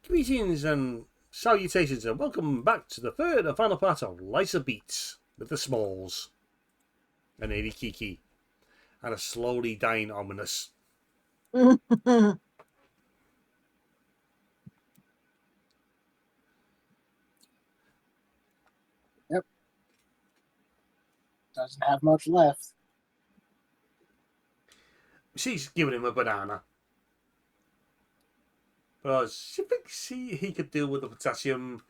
Greetings and salutations, and welcome back to the third and final part of Lysa Beats with the Smols and Lady Kiki and a slowly dying Ominous. Yep. Doesn't have much left. She's giving him a banana. Because she thinks he could deal with the potassium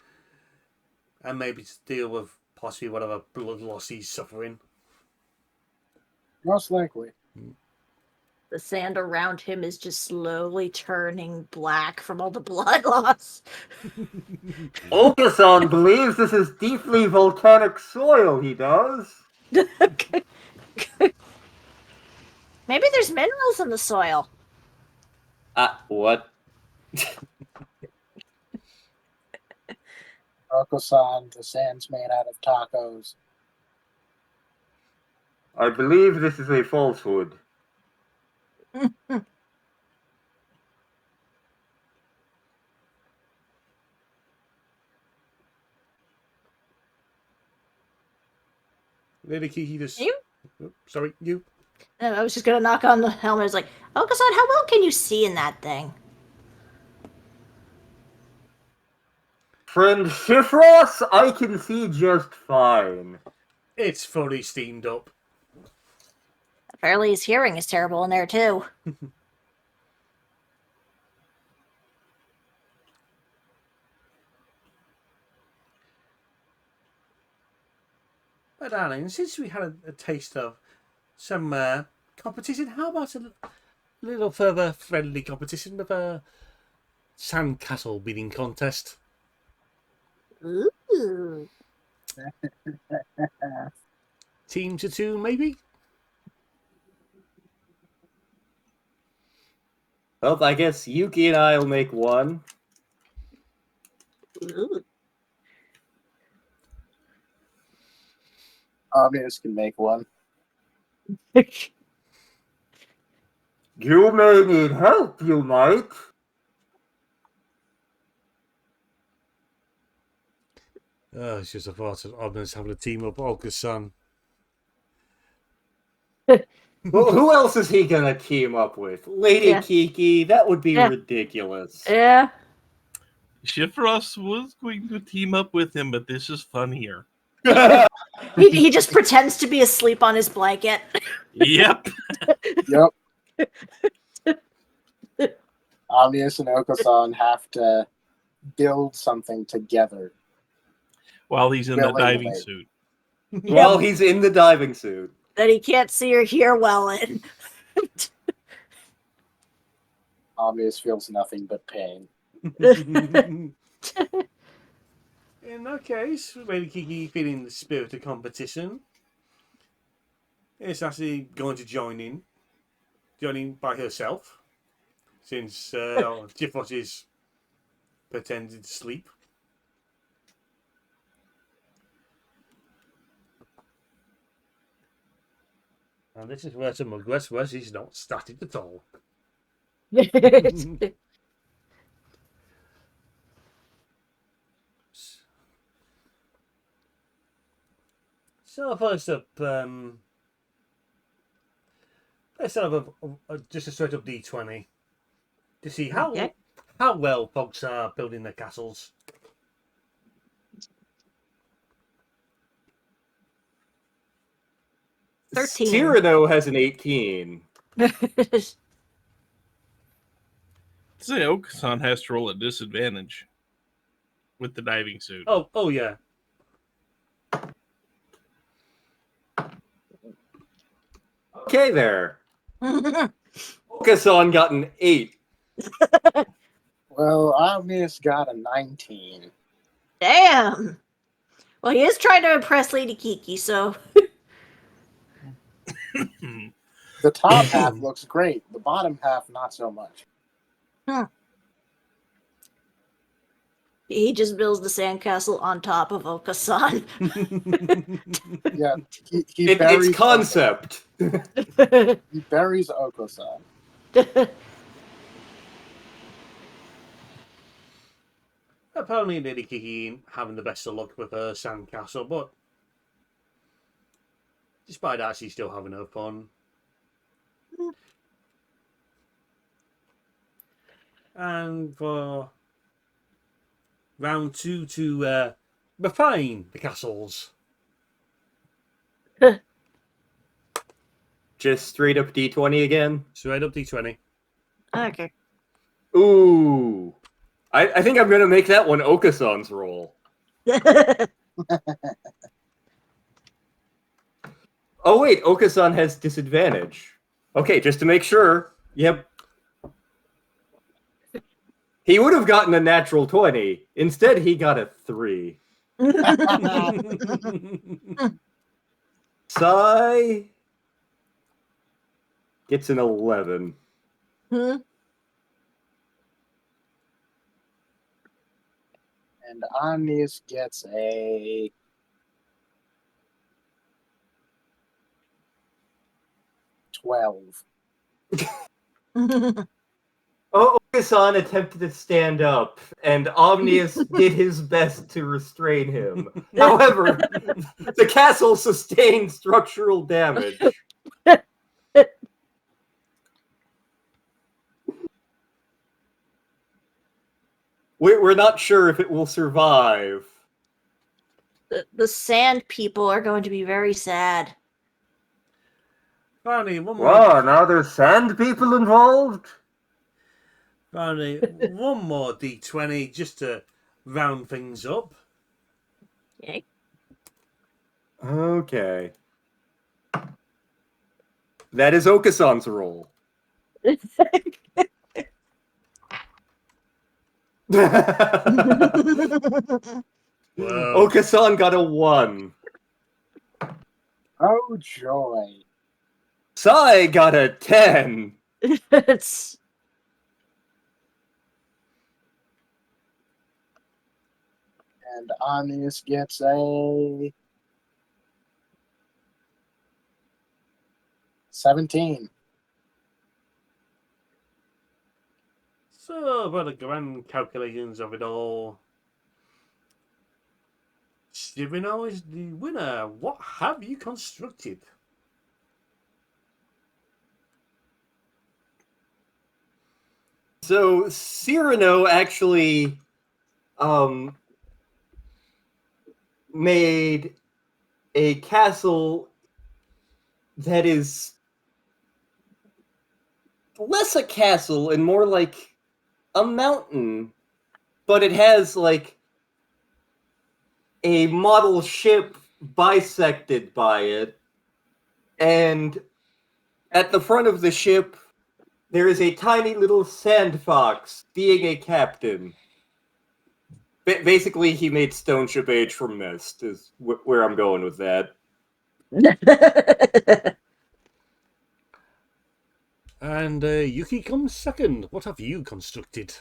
and maybe deal with possibly whatever blood loss he's suffering. Most likely. The sand around him is just slowly turning black from all the blood loss. Okasan believes this is deeply volcanic soil, he does. Maybe there's minerals in the soil. What? Okosan, the sand's made out of tacos. I believe this is a falsehood. Lady Kiki just... You? Oh, sorry, you. I was just going to knock on the helmet. It's like, Okasan, how well can you see in that thing? Friend Shifros, I can see just fine. It's fully steamed up. Apparently his hearing is terrible in there, too. But darling, since we had a taste of some competition, how about a little further friendly competition with a sandcastle building contest? Ooh. Teams of two, maybe? Well, I guess Yuki and I will make one. Ooh. Obvious can make one. You may need help, you might. Oh, it's just a thought of Ominous having a team up Olga-san. Well, who else is he gonna team up with? Lady Kiki? That would be ridiculous. Yeah. Shifros was going to team up with him, but this is funnier. He just pretends to be asleep on his blanket. Yep. Yep. Obvious and Okosan have to build something together. While he's in the diving suit. While he's in the diving suit. That he can't see or hear well in. Obvious feels nothing but pain. In that case, Lady Kiki, feeling the spirit of competition, is actually going to join in by herself, since Jifros is pretending to sleep. And this is where some Mugwest was he's not static at all. So first up, let's have just a straight up D20 to see how well folks are building their castles. Cyrano has an 18. Say Okasan has to roll a disadvantage with the diving suit. Oh yeah. Okay there. Okasan got an 8. Well, Obvious got a 19. Damn. Well, he is trying to impress Lady Kiki, so... The top half looks great. The bottom half, not so much. He just builds the sandcastle on top of Okasan. Yeah, It's concept. He buries Okosan. apparently Lady Kiki ain't having the best of luck with her sandcastle, but despite that, she's still having her fun. And for round 2 to refine the castles. Just straight up D20 again. Straight up D20. Okay. Ooh. I think I'm going to make that one Okasan's roll. Oh, wait. Okasan has disadvantage. Okay, just to make sure. Yep. He would have gotten a natural 20. Instead, he got a 3. Sai gets an 11. Hmm? And Omnius gets a 12. Oh, Okasan attempted to stand up, and Omnius did his best to restrain him. However, the castle sustained structural damage. We're not sure if it will survive. The sand people are going to be very sad. Finally, one more. Wow, now there's sand people involved? Finally, one more D20 just to round things up. Okay. Okay. That is Okasan's roll. Whoa. Okasan got a 1. Oh, joy. Sai got a 10. It's And Omnius gets a 17. So, by the grand calculations of it all, Stevino is the winner. What have you constructed? So Cyrano actually made a castle that is less a castle and more like a mountain, but it has like a model ship bisected by it, and at the front of the ship there is a tiny little sand fox being a captain. Basically, he made Stone Ship Age from Mist, is where I'm going with that. And Yuki comes second. What have you constructed?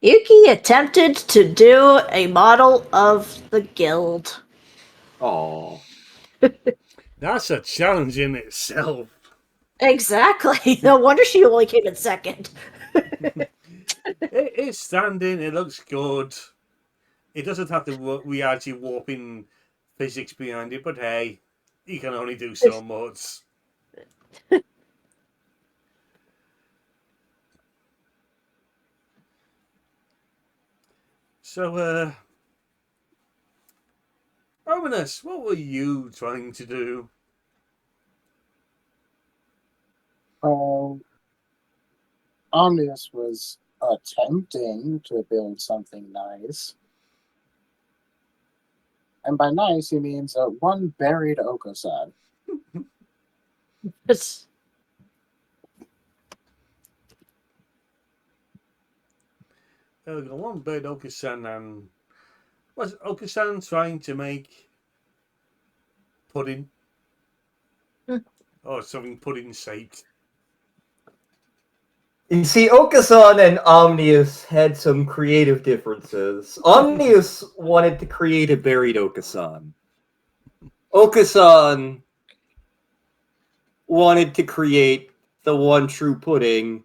Yuki attempted to do a model of the guild. Oh. That's a challenge in itself. Exactly. No wonder she only came in second. It's standing. It looks good. It doesn't have the reality warping physics behind it, but hey, you can only do so much. So, Ominous, what were you trying to do? Omnius was attempting to build something nice. And by nice, he means one buried Okasan. It's The one bird Okasan and was Okasan trying to make pudding? Or something pudding shaped? You see, Okasan and Omnius had some creative differences. Omnius wanted to create a buried Okasan. Okasan wanted to create the one true pudding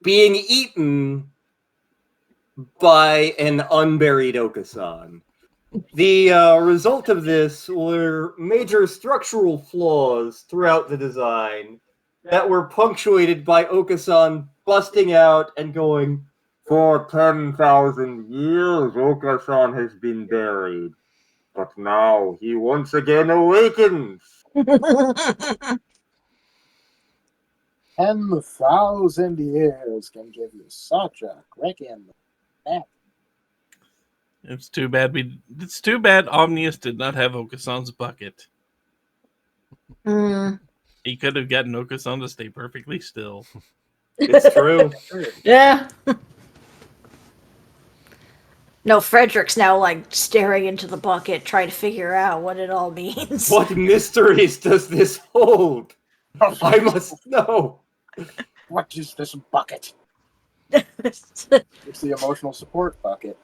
being eaten by an unburied Okasan. The result of this were major structural flaws throughout the design that were punctuated by Okasan busting out and going, "For 10,000 years, Okasan has been buried, but now he once again awakens." 10,000 years can give you such a quick in the neck. It's too bad Omnius did not have Okasan's bucket. Hmm. He could have gotten Okasan to stay perfectly still. It's true. Yeah. No, Frederick's now like staring into the bucket, trying to figure out what it all means. What mysteries does this hold? I must know. What is this bucket? It's the emotional support bucket.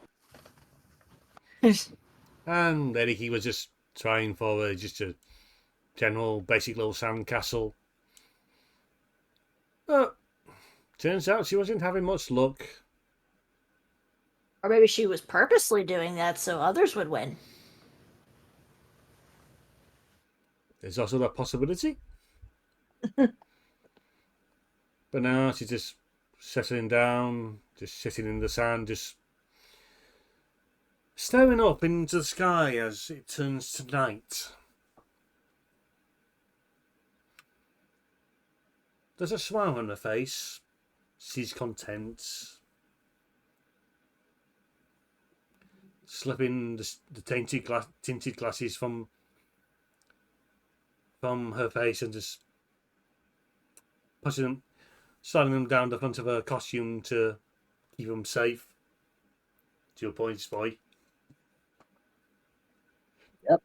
And Lady Kiki was just trying for just a general basic little sandcastle. But turns out she wasn't having much luck. Or maybe she was purposely doing that so others would win. There's also that possibility. But now she's just settling down, just sitting in the sand, just staring up into the sky as it turns to night. There's a smile on her face. She's content. Slipping the tinted glasses from her face and just sliding them down the front of her costume to keep them safe. To your point, boy. Yep.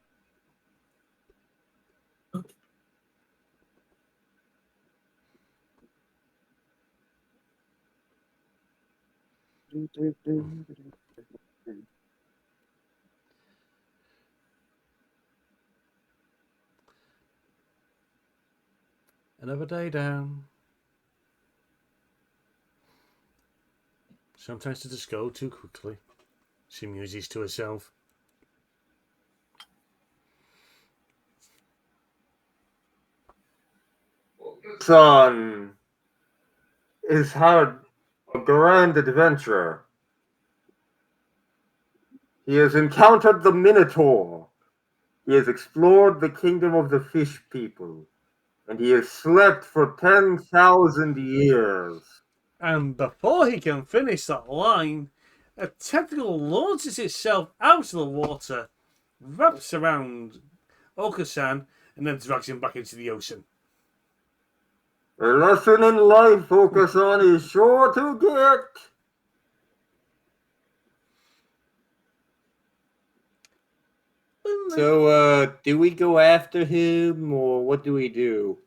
Another day down. Sometimes it just go too quickly. She muses to herself. Son has had a grand adventure. He has encountered the Minotaur. He has explored the kingdom of the fish people. And he has slept for 10,000 years. And before he can finish that line, a tentacle launches itself out of the water, wraps around Okasan, and then drags him back into the ocean. A lesson in life, Okasan, is sure to get. So, do we go after him, or what do we do?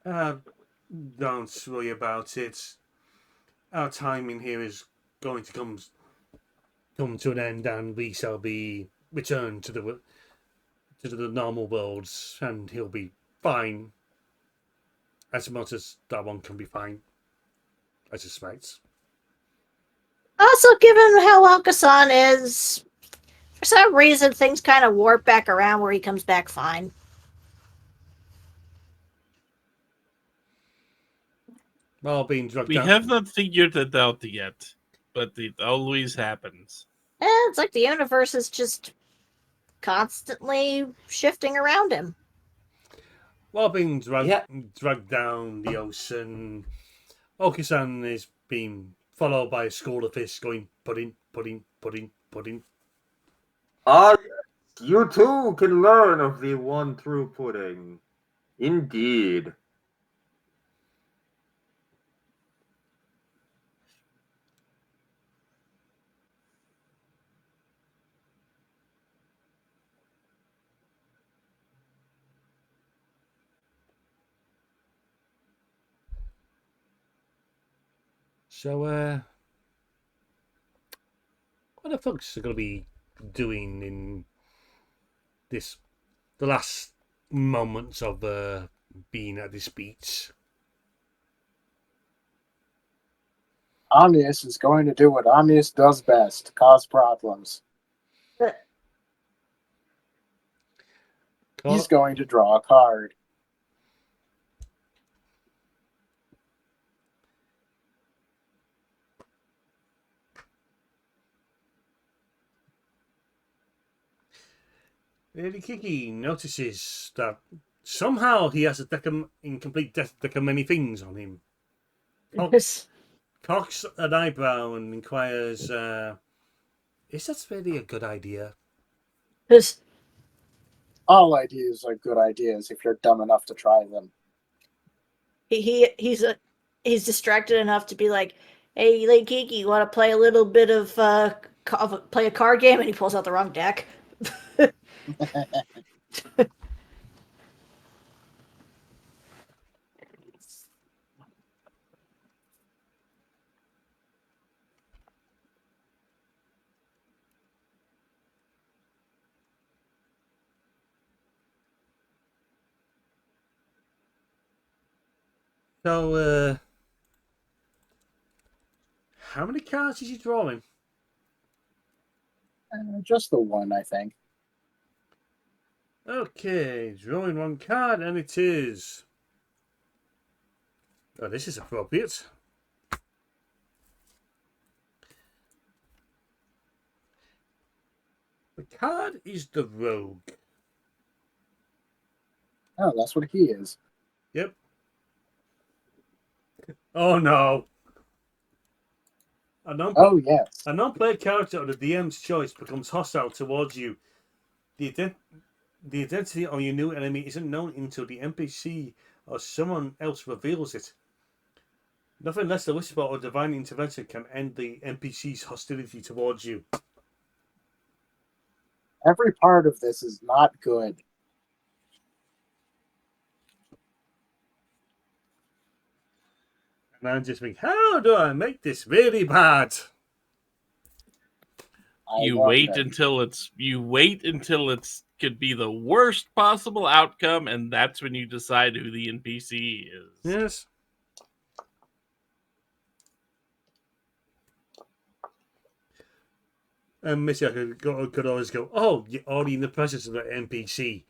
Don't worry about it. Our time in here is going to come to an end, and we shall be returned to the normal worlds, and he'll be fine. As much as that one can be fine, I suspect. Also, given how Akasan is, for some reason things kind of warp back around where he comes back fine. While being drugged We down. have not figured it out yet, but it always happens. It's like the universe is just constantly shifting around him. While being dragged down the ocean, Oki-san is being followed by a school of fish going pudding, pudding, pudding, pudding. Ah, you too can learn of the one true pudding. Indeed. So, what the folks are going to be doing in the last moments of being at this beach? Omnius is going to do what Omnius does best, cause problems. He's going to draw a card. Lady Kiki notices that somehow he has a incomplete deck of many things on him. Cocks an eyebrow and inquires, is that really a good idea? All ideas are good ideas if you're dumb enough to try them. He's distracted enough to be like, "Hey, Lady Kiki, you want to play a little bit of play a card game?" And he pulls out the wrong deck. So, how many cards is he drawing? Just the one, I think. Okay, drawing one card, and it is... Oh, this is appropriate. The card is the Rogue. Oh, that's what he is. Yep. Oh, no. Oh, yes. A non-player character of the DM's choice becomes hostile towards you. The identity of your new enemy isn't known until the NPC or someone else reveals it. Nothing less than whisper or divine intervention can end the NPC's hostility towards you. Every part of this is not good. And I'm just thinking, how do I make this really bad? You wait until it's could be the worst possible outcome, and that's when you decide who the NPC is. Yes. And Missy, I could always go, oh, you're already in the presence of that NPC,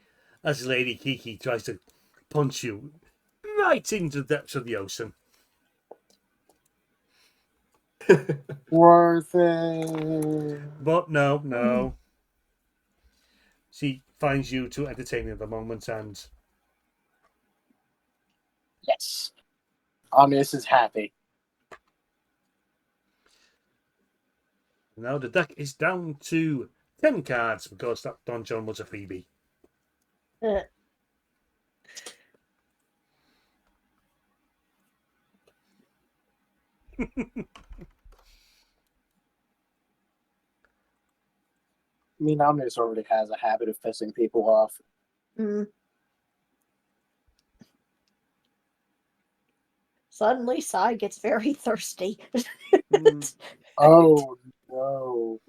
as Lady Kiki tries to punch you right into the depths of the ocean. Worth it. But no. She finds you too entertaining at the moment, and... Yes. Omnius is happy. Now the deck is down to 10 cards because that Don John was a freebie. I mean, Omnius already has a habit of pissing people off. Suddenly, Sai gets very thirsty. Oh, no.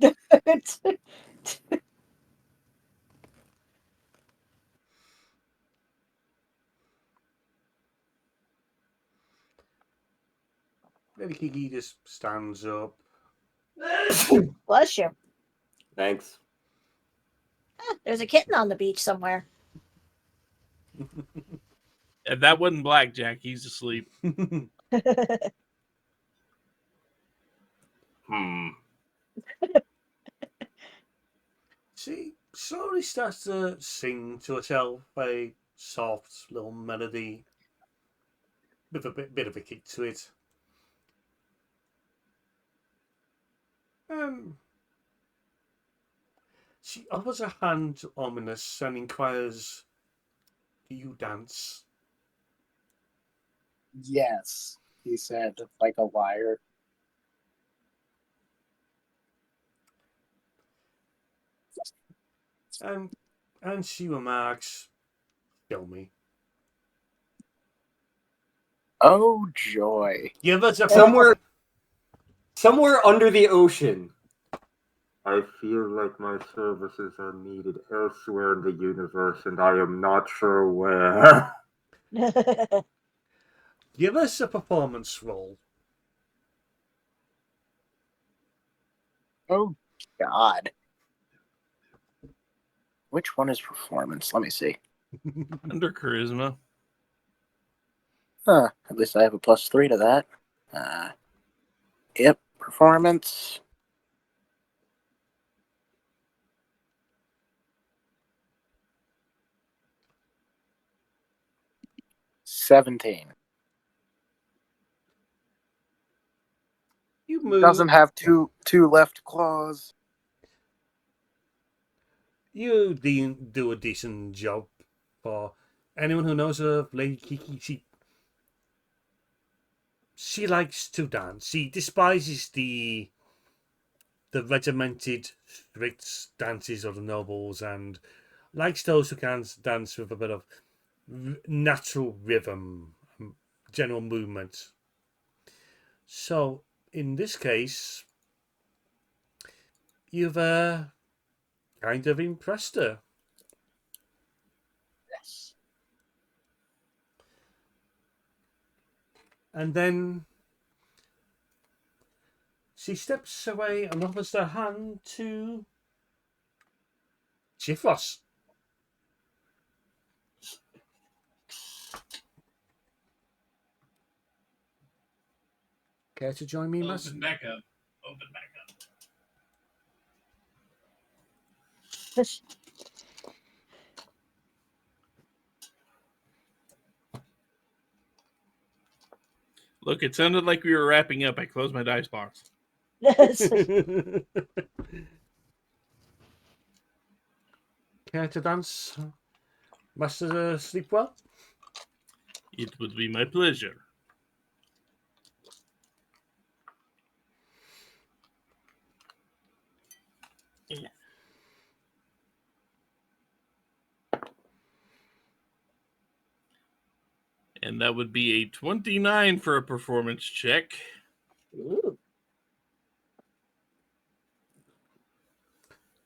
Lady Kiki just stands up. Bless you. Thanks. There's a kitten on the beach somewhere. And that wasn't Blackjack. He's asleep. She slowly starts to sing to herself a soft little melody with a bit of a kick to it. She offers a hand to Ominous and inquires, do you dance? Yes, he said, like a liar. And she remarks, show me. Oh, joy. Give us a Somewhere under the ocean. I feel like my services are needed elsewhere in the universe, and I am not sure where. Give us a performance roll. Oh, God. Which one is performance? Let me see. Under charisma. Huh. At least I have a +3 to that. Yep. Performance. $17. You move. Doesn't have two left claws. You do a decent job for anyone who knows of Lady Kiki. She likes to dance. She despises the regimented, strict dances of the nobles and likes those who can dance with a bit of natural rhythm, general movement. So, in this case, you've kind of impressed her. Yes. And then she steps away and offers her hand to Chifros. Care to join me, Master? Open back up. Open back up. Look, it sounded like we were wrapping up. I closed my dice box. Care to dance, Master Sleepwell? It would be my pleasure. And that would be a 29 for a performance check. Ooh.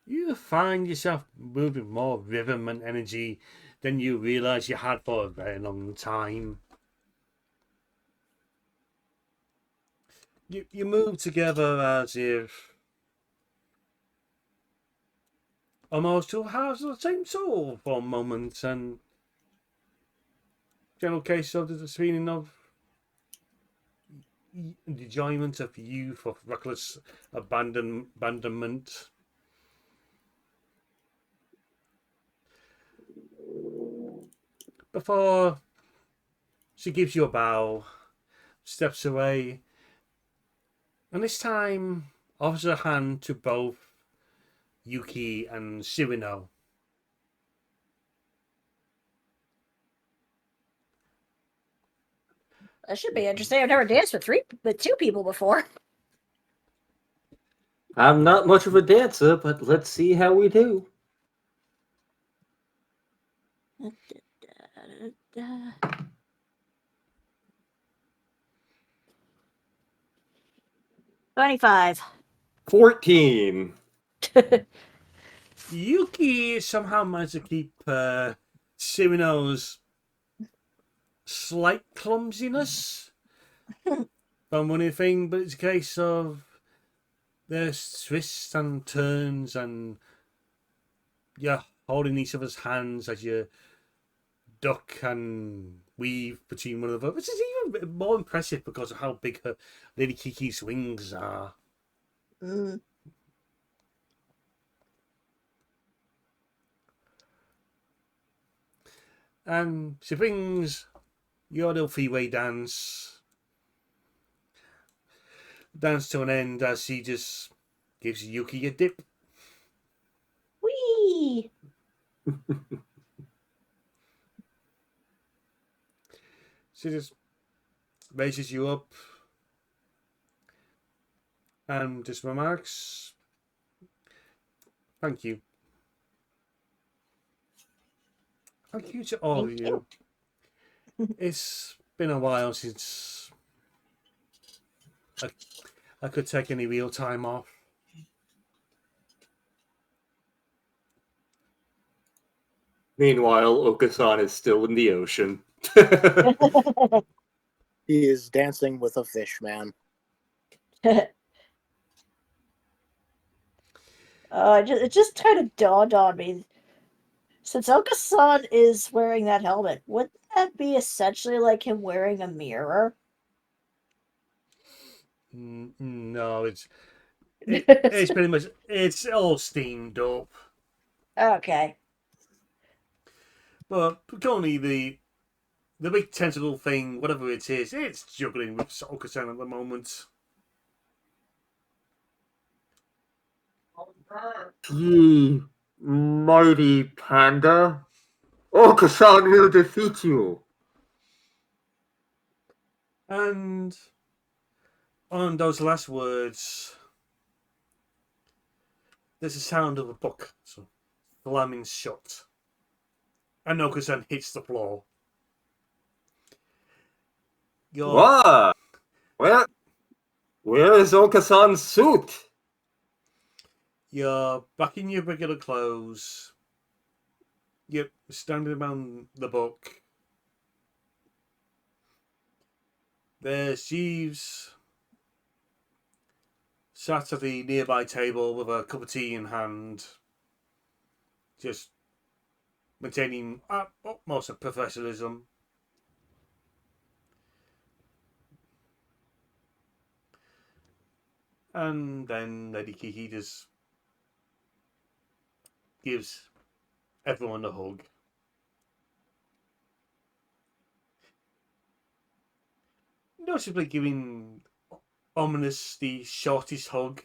You find yourself moving more rhythm and energy than you realize you had for a very long time. You move together as if almost to have the same soul for a moment, and general case of this feeling of the enjoyment of youth, of reckless abandonment. Before she gives you a bow, steps away, and this time offers her hand to both Yuki and Shirino. That should be interesting. I've never danced with two people before. I'm not much of a dancer, but let's see how we do. $25. 14. Yuki somehow managed to keep Shirino's slight clumsiness from anything, but it's a case of there's twists and turns, and you're holding each other's hands as you duck and weave between one another, which is even more impressive because of how big her Lady Kiki's wings are. Mm. And she brings your little freeway dance to an end as she just gives Yuki a dip. Whee! She just raises you up and just remarks, "Thank you. Thank you to all of Thank you. It's been a while since I could take any real time off." Meanwhile, Okasan is still in the ocean. He is dancing with a fish man. It just kind of dawned on me. Since Okasan is wearing that helmet, wouldn't that be essentially like him wearing a mirror? No, it's pretty much it's all steamed up. Okay. But currently the big tentacle thing, whatever it is, it's juggling with Okasan at the moment. Mighty panda. Okasan will defeat you. And on those last words, there's a sound of a book slamming shut. And Okasan hits the floor. What? Where is Okasan's suit? You're back in your regular clothes. Yep, standing around the book. There's Jeeves sat at the nearby table with a cup of tea in hand, just maintaining utmost of professionalism. And then Lady Kiki just gives everyone a hug. Noticeably giving Ominous the shortest hug.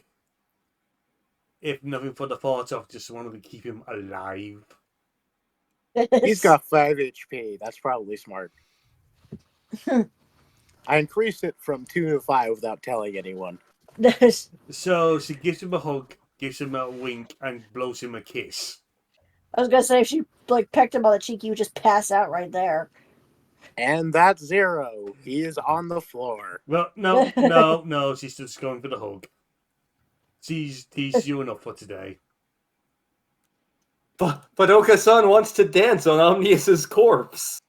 If nothing for the thought of just wanting to keep him alive. He's got 5 HP. That's probably smart. I increased it from 2 to 5 without telling anyone. So she gives him a hug, gives him a wink, and blows him a kiss. I was gonna say if she pecked him on the cheek, he would just pass out right there. And that's 0. He is on the floor. Well, no, she's just going for the hug. She's you enough for today. But Okasan wants to dance on Omnius's corpse.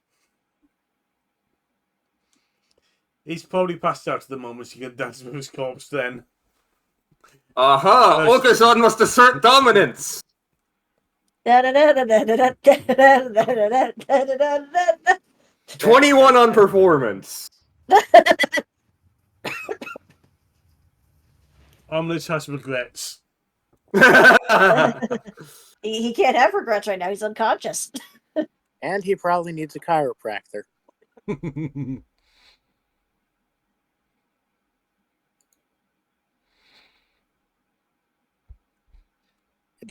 He's probably passed out at the moment she can dance with his corpse then. Aha! Okasan must assert dominance! 21 on performance. Omelette has regrets. He can't have regrets right now. He's unconscious. And he probably needs a chiropractor.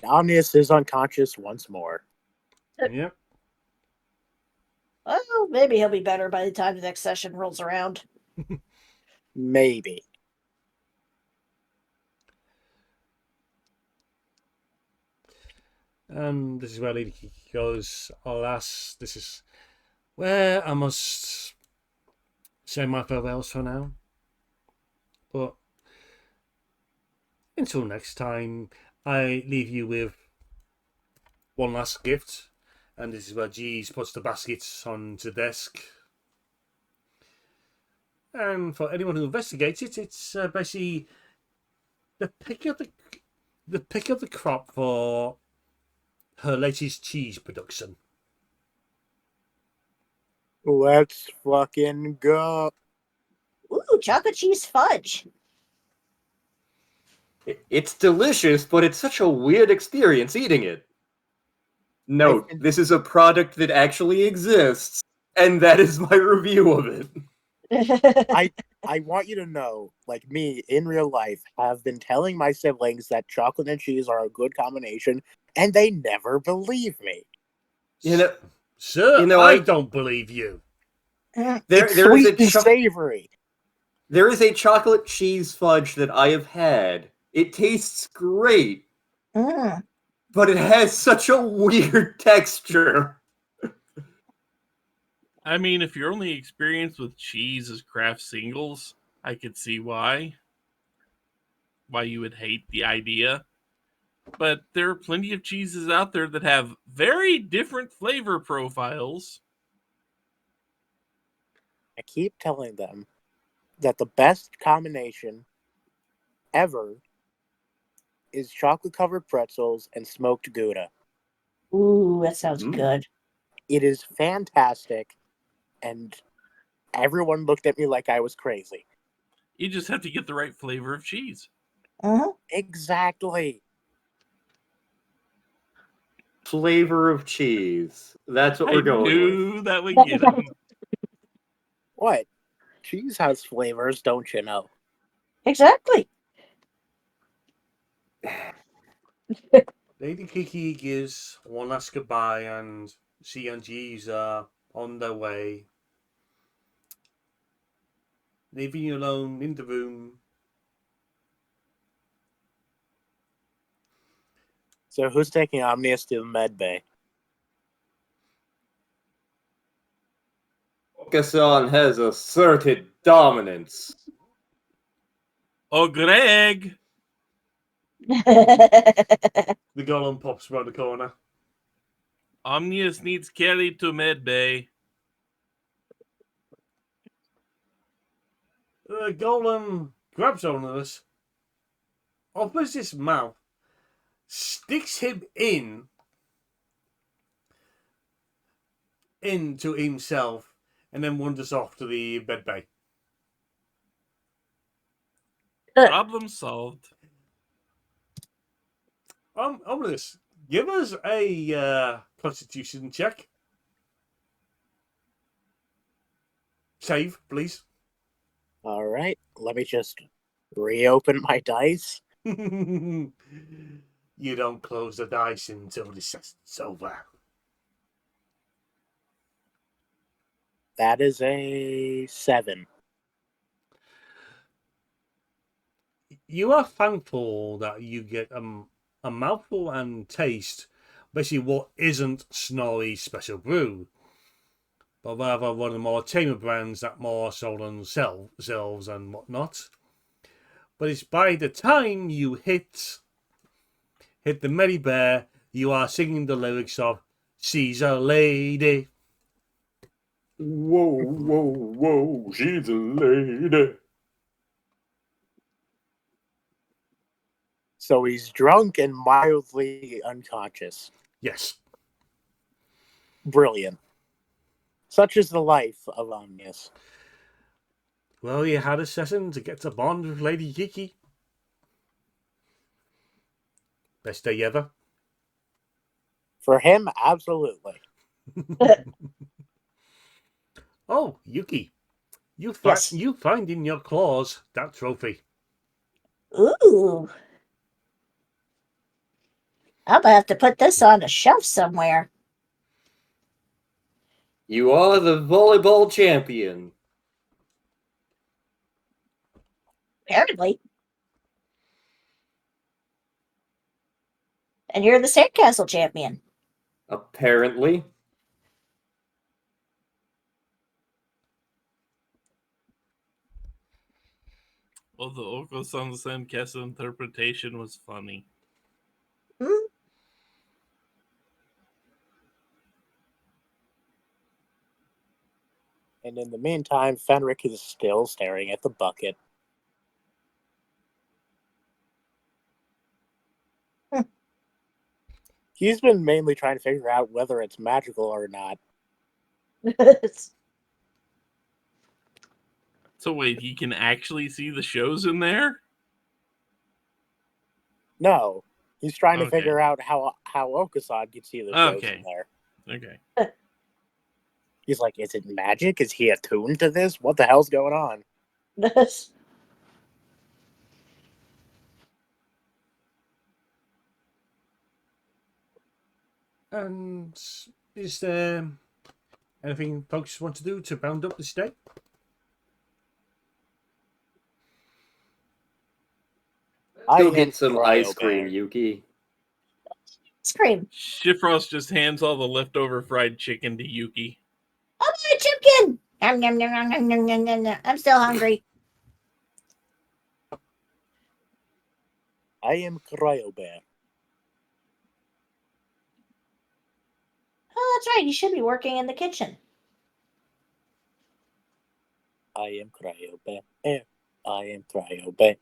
Omnius is unconscious once more. Yep. Well, maybe he'll be better by the time the next session rolls around. Maybe. And this is where Lady Kiki goes, alas, this is where I must say my farewells for now. But until next time, I leave you with one last gift. And this is where Jeeves puts the baskets on the desk. And for anyone who investigates it, it's basically the pick of the crop for her latest cheese production. Let's fucking go. Ooh, chocolate cheese fudge. It's delicious, but it's such a weird experience eating it. Note, this is a product that actually exists, and that is my review of it. I want you to know, like me, in real life, have been telling my siblings that chocolate and cheese are a good combination, and they never believe me. Sir, I don't believe you. It's sweet and savory. There is a chocolate cheese fudge that I have had. It tastes great, but it has such a weird texture. I mean, if you're only experienced with cheese as craft singles, I could see why you would hate the idea. But there are plenty of cheeses out there that have very different flavor profiles. I keep telling them that the best combination ever is chocolate-covered pretzels and smoked Gouda. Ooh, that sounds Mm. good. It is fantastic, and everyone looked at me like I was crazy. You just have to get the right flavor of cheese. Uh-huh. Exactly. Flavor of cheese. That's what I we're going with. knew that would get him. What? Cheese has flavors, don't you know? Exactly. Lady Kiki gives one last goodbye, and she and Yeowzah are on their way, leaving you alone in the room. So who's taking Omnius to the med bay? Okasan has asserted dominance. Oh, Greg! The golem pops around the corner. Omnius needs carried to medbay. The golem grabs Onus, opens his mouth, sticks him into himself, and then wanders off to the bed bay. Problem solved. Ominous, give us a constitution check. Save, please. All right, let me just reopen my dice. You don't close the dice until the session's over. That is a 7. You are thankful that you get a mouthful and taste basically what isn't Snorri's special brew, but rather one of the more tamer brands that more sold on shelves and whatnot. But it's by the time you hit the Merry Bear, you are singing the lyrics of "She's a Lady." Whoa, whoa, whoa, she's a lady. So he's drunk and mildly unconscious. Yes. Brilliant. Such is the life of Omnius. Well, you had a session to get to bond with Lady Kiki. Best day ever. For him, absolutely. Oh, Yuki, Yes. you find in your claws that trophy. Ooh. I'm gonna have to put this on a shelf somewhere. You are the volleyball champion. Apparently. And you're the sandcastle champion. Apparently. Well, the Oko-san Senketsu interpretation was funny. Hmm? And in the meantime, Fenric is still staring at the bucket. He's been mainly trying to figure out whether it's magical or not. So wait, he can actually see the shows in there? No, he's trying to Okay. figure out how Okasan can see the shows Okay. in there. Okay. He's like, is it magic? Is he attuned to this? What the hell's going on? And is there anything folks want to do to round up this day? Go am get some ice Cryo cream, Bear. Yuki. Scream. Shifrost just hands all the leftover fried chicken to Yuki. Oh, my chicken! Nom, nom, nom, nom, nom, nom, nom, nom, nom. I'm still hungry. I am Cryo Bear. Oh, that's right. You should be working in the kitchen. I am Cryo Bear. I am Cryo Bear.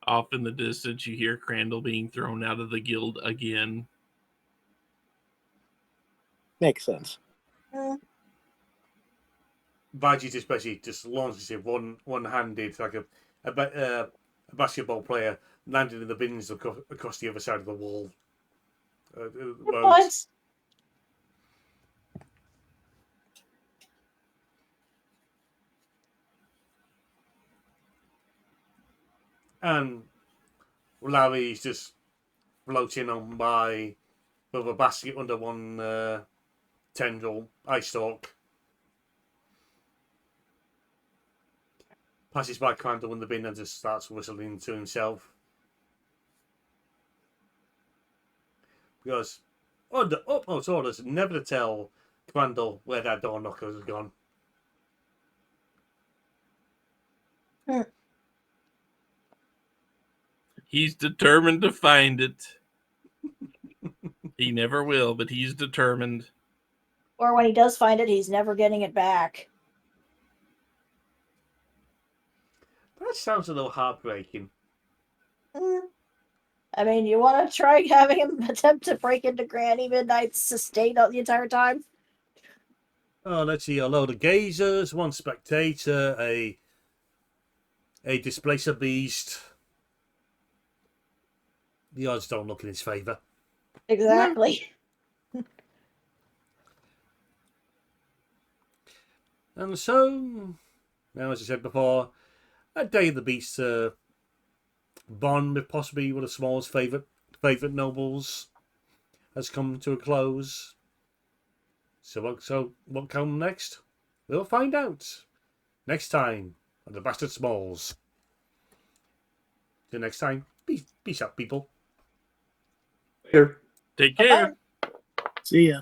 Off in the distance, you hear Crandall being thrown out of the guild again. Makes sense. Vaji just basically just launches it one-handed like a basketball player landing in the bins across the other side of the wall. Good Roads. points. And Larry's just floating on by with a basket under one tendril, eye stalk. Passes by Crandall in the bin and just starts whistling to himself. Because under utmost orders, never to tell Crandall where that door knocker has gone. He's determined to find it. He never will, but he's determined. Or when he does find it, he's never getting it back. That sounds a little heartbreaking. I mean, you want to try having him attempt to break into Granny Midnight's estate the entire time? Oh, let's see, a load of gazers, one spectator, a displacer beast. The odds don't look in his favour. Exactly. And so, now as I said before, a day of the beast bond with possibly one of Smols' favourite nobles has come to a close. So what comes next? We'll find out next time on the Bastard Smols. Till next time, peace out, people. Here. Take care. Bye-bye. See ya.